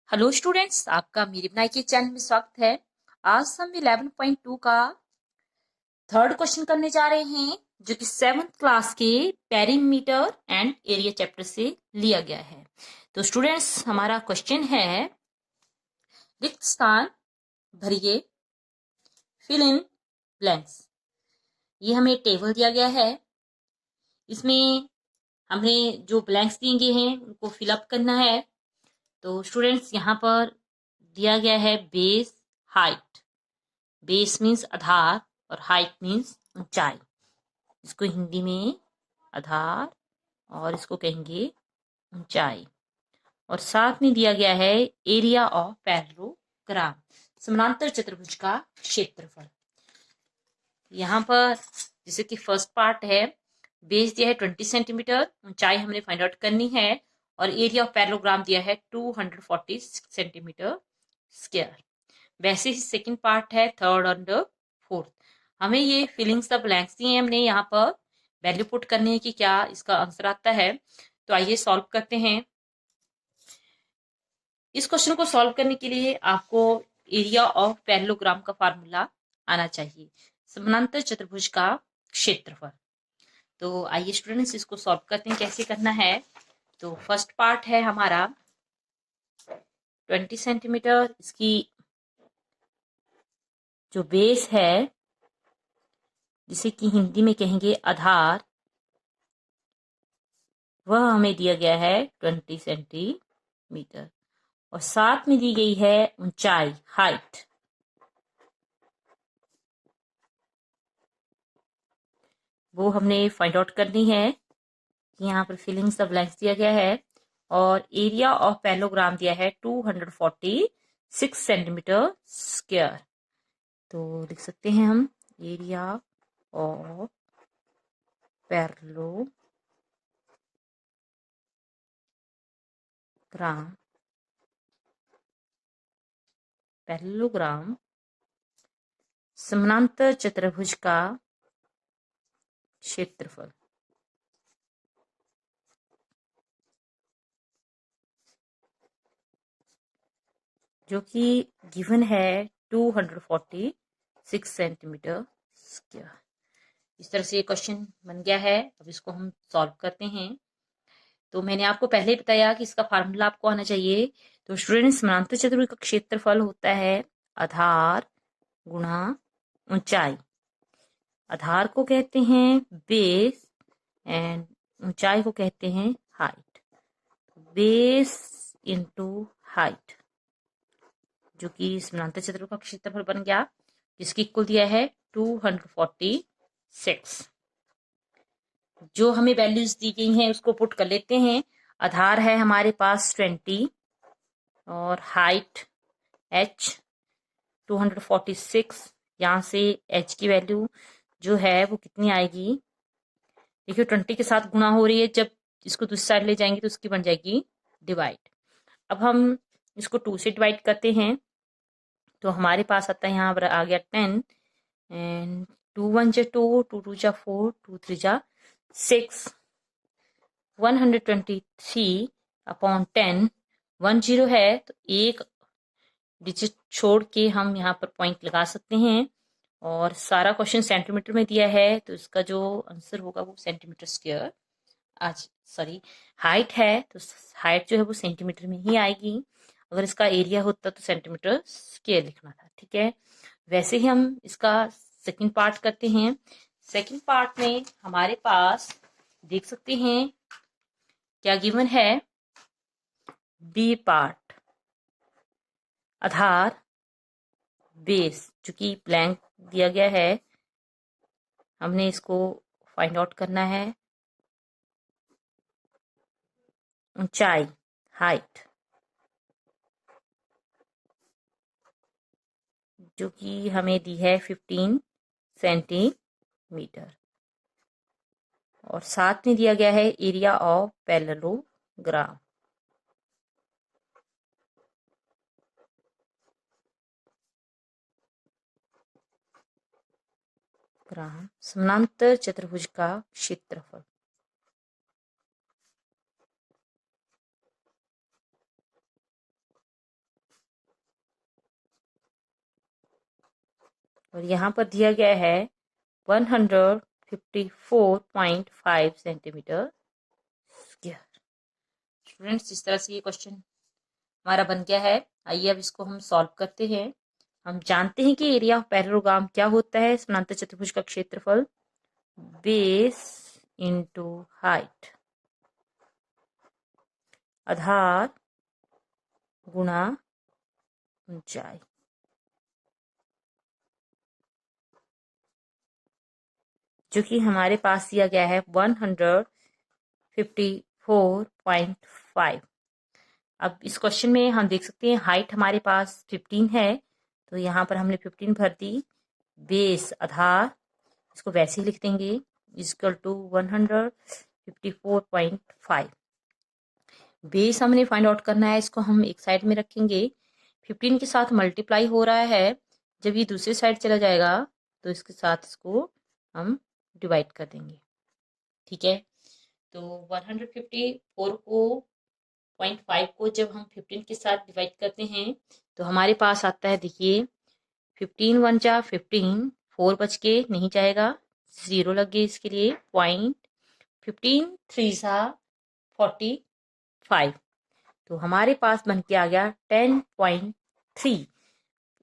Hello students, आपका मेरे बनाई के चैनल में स्वागत है। आज हम 11.2 का थर्ड क्वेश्चन करने जा रहे हैं, जो कि 7th क्लास के पेरीमीटर एंड एरिया चैप्टर से लिया गया है। तो स्टूडेंट्स, हमारा क्वेश्चन है, रिक्त स्थान भरिए, फिल इन ब्लैंक्स। ये हमें टेबल दिया गया है। इसमें हमें जो ब्लैंक्स दिए गए हैं उनको फिलअप करना है। तो स्टूडेंट्स, यहाँ पर दिया गया है बेस, हाइट। बेस मीन्स आधार और हाइट मीन्स ऊंचाई। इसको हिंदी में आधार और इसको कहेंगे ऊंचाई। और साथ में दिया गया है एरिया ऑफ पैरेललोग्राम, समानांतर चतुर्भुज का क्षेत्रफल। यहाँ पर जैसे कि फर्स्ट पार्ट है, बेस दिया है 20 सेंटीमीटर, ऊंचाई हमने फाइंड आउट करनी है, और एरिया ऑफ पैरेललोग्राम दिया है 246 सेंटीमीटर स्क्वायर। वैसे ही सेकंड पार्ट है, थर्ड और फोर्थ। हमें ये फिलिंग्स द ब्लैंक्स दिए हैं, हमने यहाँ पर वैल्यू पुट करनी है कि क्या इसका आंसर आता है। तो आइए सॉल्व करते हैं। इस क्वेश्चन को सॉल्व करने के लिए आपको एरिया ऑफ पैरेललोग्राम का फार्मूला आना चाहिए, समानांतर चतुर्भुज का क्षेत्रफल। तो आइए स्टूडेंट्स, इसको सॉल्व करते हैं। कैसे करना है? तो फर्स्ट पार्ट है हमारा 20 सेंटीमीटर। इसकी जो बेस है, जिसे कि हिंदी में कहेंगे आधार, वह हमें दिया गया है 20 सेंटीमीटर। और साथ में दी गई है ऊंचाई, हाइट। वो हमने फाइंड आउट करनी है। यहाँ पर फिलिंग्स द ब्लैंक्स दिया गया है, और एरिया ऑफ पैरेललोग्राम दिया है 246 सेंटीमीटर स्क्वायर। तो लिख सकते हैं हम एरिया ऑफ पैरेललोग्राम समानांतर चतुर्भुज का क्षेत्रफल, जो कि गिवन है 246 सेंटीमीटर स्क्वायर। इस तरह से ये क्वेश्चन बन गया है। अब इसको हम सॉल्व करते हैं। तो मैंने आपको पहले ही बताया कि इसका फार्मूला आपको आना चाहिए। तो स्टूडेंट, समानांतर चतुर्भुज का क्षेत्रफल होता है आधार गुणा ऊंचाई। आधार को कहते हैं बेस एंड ऊंचाई को कहते हैं हाइट। बेस इंटू हाइट, जो कि समानांतर चतुर्भुज का क्षेत्रफल बन गया, जिसकी कुल दिया है 246। जो हमें वैल्यूज दी गई हैं उसको पुट कर लेते हैं। आधार है हमारे पास 20 और हाइट h 246। यहाँ से h की वैल्यू जो है वो कितनी आएगी? देखिए, 20 के साथ गुणा हो रही है, जब इसको दूसरी साइड ले जाएंगे तो उसकी बन जाएगी डिवाइड। अब हम इसको 2 से डिवाइड करते हैं, तो हमारे पास आता है यहाँ पर आ गया 10 एंड 2 1 जा 2, 2 2 जा 4, 2 3 जा 6, 123 अपॉन 10। 10 है तो एक डिजिट छोड़ के हम यहाँ पर पॉइंट लगा सकते हैं। और सारा क्वेश्चन सेंटीमीटर में दिया है, तो इसका जो आंसर होगा वो सेंटीमीटर स्क्वायर। आज सॉरी, हाइट है तो हाइट जो है वो सेंटीमीटर में ही आएगी। अगर इसका एरिया होता तो सेंटीमीटर स्क्वायर लिखना था। ठीक है, वैसे ही हम इसका सेकंड पार्ट करते हैं। सेकंड पार्ट में हमारे पास देख सकते हैं क्या गिवन है। बी पार्ट आधार बेस, जो कि ब्लैंक दिया गया है, हमने इसको फाइंड आउट करना है। ऊंचाई, हाइट, जो कि हमें दी है 15 सेंटीमीटर। और साथ में दिया गया है एरिया ऑफ पैरेललोग्राम। समानांतर चतुर्भुज का क्षेत्रफल। और यहाँ पर दिया गया है 154.5 सेंटीमीटर स्क्वायर। स्टूडेंट्स, इस तरह से ये क्वेश्चन हमारा बन गया है। आइए अब इसको हम सॉल्व करते हैं। हम जानते हैं कि एरिया ऑफ पैरेललोग्राम क्या होता है। समांतर चतुर्भुज का क्षेत्रफल बेस इंटू हाइट, आधार गुणा ऊंचाई। जो कि हमारे पास दिया गया है 154.5। अब इस क्वेश्चन में हम देख सकते हैं हाइट हमारे पास 15 है, तो यहाँ पर हमने 15 भर दी। बेस आधार, इसको वैसे ही लिख देंगे, इक्वल टू 154.5। बेस हमने फाइंड आउट करना है, इसको हम एक साइड में रखेंगे। 15 के साथ मल्टीप्लाई हो रहा है, जब ये दूसरी साइड चला जाएगा तो इसके साथ इसको हम डिवाइड कर देंगे। ठीक है, तो 154.5 को जब हम 15 के साथ डिवाइड करते हैं तो हमारे पास आता है, देखिए 15 1 जा 15, 4 बच के नहीं जाएगा, 0 लग गए इसके लिए, पॉइंट 15 3 सा 45। तो हमारे पास बन के आ गया 10.3।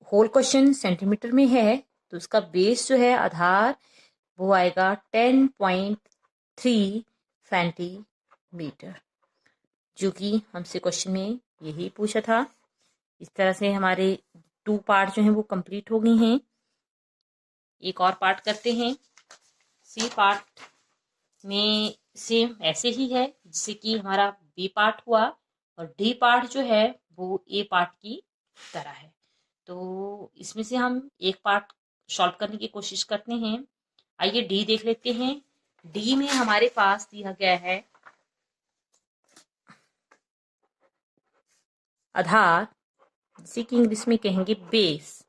होल क्वेश्चन सेंटीमीटर में है, तो उसका बेस जो है आधार वो आएगा 10.3 सेंटीमीटर, जो कि हमसे क्वेश्चन में यही पूछा था। इस तरह से हमारे 2 पार्ट जो हैं वो कंप्लीट हो गए हैं। एक और पार्ट करते हैं। सी पार्ट में सेम ऐसे ही है जैसे कि हमारा बी पार्ट हुआ, और डी पार्ट जो है वो ए पार्ट की तरह है। तो इसमें से हम एक पार्ट सॉल्व करने की कोशिश करते हैं। आइए डी देख लेते हैं। डी में हमारे पास दिया गया है आधार, जिसे कि इंग्लिश में कहेंगे बेस,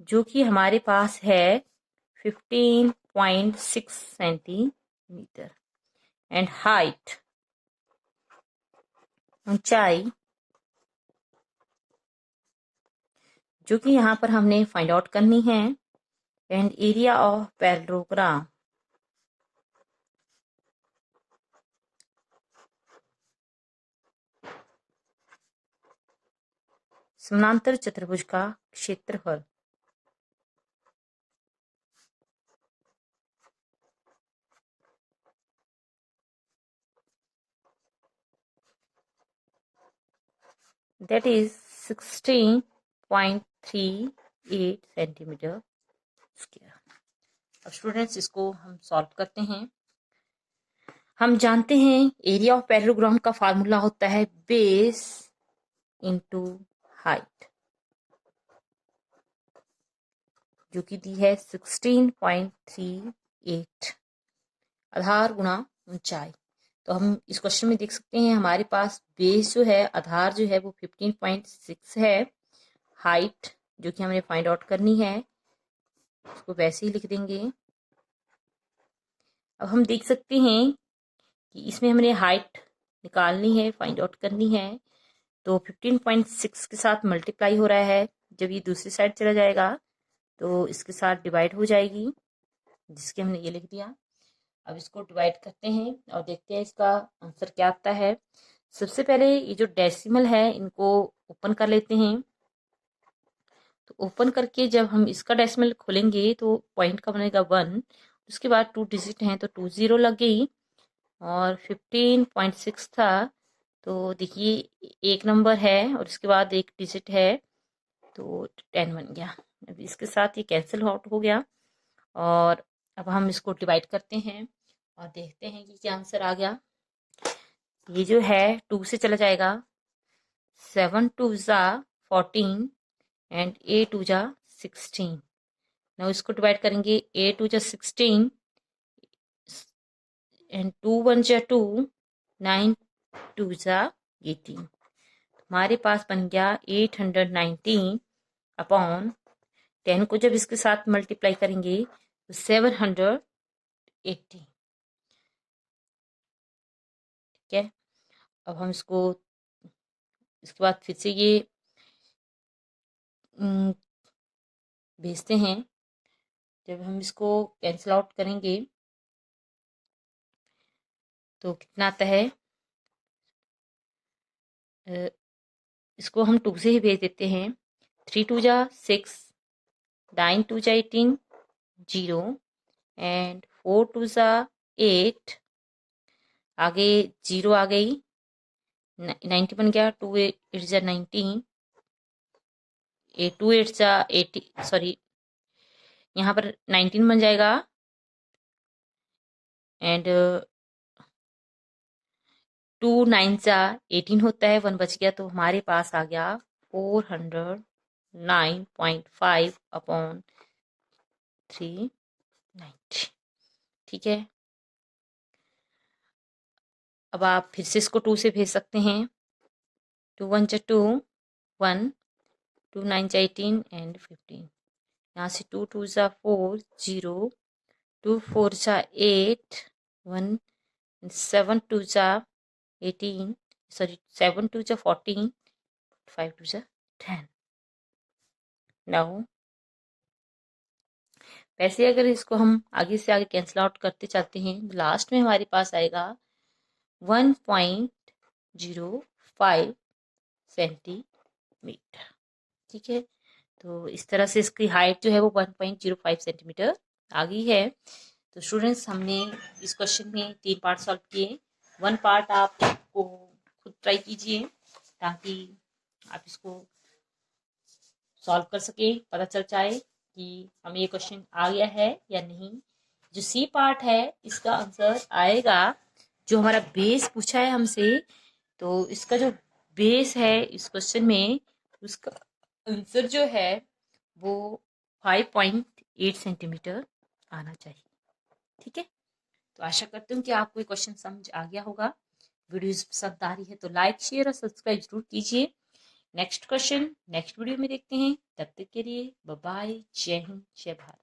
जो कि हमारे पास है 15.6 सेंटीमीटर, एंड हाइट ऊंचाई, जो कि यहाँ पर हमने फाइंड आउट करनी है, एंड एरिया ऑफ पैरेललोग्राम, समानांतर चतुर्भुज का क्षेत्रफल। That is 16.38 centimetre square. अब स्टूडेंट्स, इसको हम सॉल्व करते हैं। हम जानते हैं एरिया ऑफ पैरेललोग्राम का फार्मूला होता है बेस इंटू हाइट, जो कि दी है 16.38, आधार गुणा ऊंचाई। तो हम इस क्वेश्चन में देख सकते हैं हमारे पास बेस जो है, आधार जो है वो 15.6 है, हाइट जो कि हमें फाइंड आउट करनी है, उसको वैसे ही लिख देंगे। अब हम देख सकते हैं कि इसमें हमने हाइट निकालनी है, फाइंड आउट करनी है, तो 15.6 के साथ मल्टीप्लाई हो रहा है, जब ये दूसरी साइड चला जाएगा तो इसके साथ डिवाइड हो जाएगी, जिसके हमने ये लिख दिया। अब इसको डिवाइड करते हैं और देखते हैं इसका आंसर क्या आता है। सबसे पहले ये जो डेसिमल है इनको ओपन कर लेते हैं। तो ओपन करके जब हम इसका डेसिमल खोलेंगे तो पॉइंट का बनेगा 1, उसके बाद 2 डिजिट हैं तो 2 0 लग गई, और 15.6 था, तो देखिए एक नंबर है और इसके बाद एक डिजिट है, तो 10 बन गया। अब इसके साथ ये कैंसिल आउट हो गया, और अब हम इसको डिवाइड करते हैं और देखते हैं कि क्या आंसर आ गया। ये जो है 2 से चला जाएगा, 7 2 जा 14 एंड 8 2 जा 16। नाउ इसको डिवाइड करेंगे, 8 2 जा 16 एंड 2 1 जा 2, 9 2 जा 18। हमारे पास बन गया 819 अपॉन 10 को जब इसके साथ मल्टीप्लाई करेंगे तो 780। ठीक है, अब हम इसको इसके बाद फिर से ये भेजते हैं। जब हम इसको कैंसिल आउट करेंगे तो कितना आता है, इसको हम 2 से ही भेज देते हैं। 3 2 जा 6, 9 2 जा 18, 0 एंड 4 2 जा 8, आगे 0 आ गई, 90 बन गया, 2 8 जा 19, 2 8 जा 80, सॉरी यहाँ पर 19 बन जाएगा एंड 2 9 जा 18 होता है, 1 बच गया, तो हमारे पास आ गया 409.5 अपॉन 390। ठीक है, अब आप फिर से इसको 2 से भेज सकते हैं। 2 1 जा 2, 1, 2 9 जा 18 एंड 15, यहाँ से 2 2 जा 4, 0, 2 4 जा 8, 1, 7 2 जा 18, सॉरी 7 2 जा 14, 5 2 जा 10। नाउ वैसे अगर इसको हम आगे से आगे कैंसिल आउट करते चलते हैं, लास्ट में हमारे पास आएगा 1.05 सेंटीमीटर। ठीक है, तो इस तरह से इसकी हाइट जो है वो 1.05 सेंटीमीटर आ गई है। तो स्टूडेंट्स, हमने इस क्वेश्चन में 3 पार्ट सॉल्व किए। 1 पार्ट आपको खुद ट्राई कीजिए ताकि आप इसको सॉल्व कर सके, पता चल जाए कि हमें ये क्वेश्चन आ गया है या नहीं। जो सी पार्ट है इसका आंसर आएगा, जो हमारा बेस पूछा है हमसे, तो इसका जो बेस है इस क्वेश्चन में, उसका आंसर जो है वो 5.8 सेंटीमीटर आना चाहिए। ठीक है, तो आशा करती हूँ कि आपको ये क्वेश्चन समझ आ गया होगा। वीडियो पसंद आ रही है तो लाइक शेयर और सब्सक्राइब जरूर कीजिए। नेक्स्ट क्वेश्चन नेक्स्ट वीडियो में देखते हैं, तब तक के लिए बाय बाय, जय हिंद, जय भारत।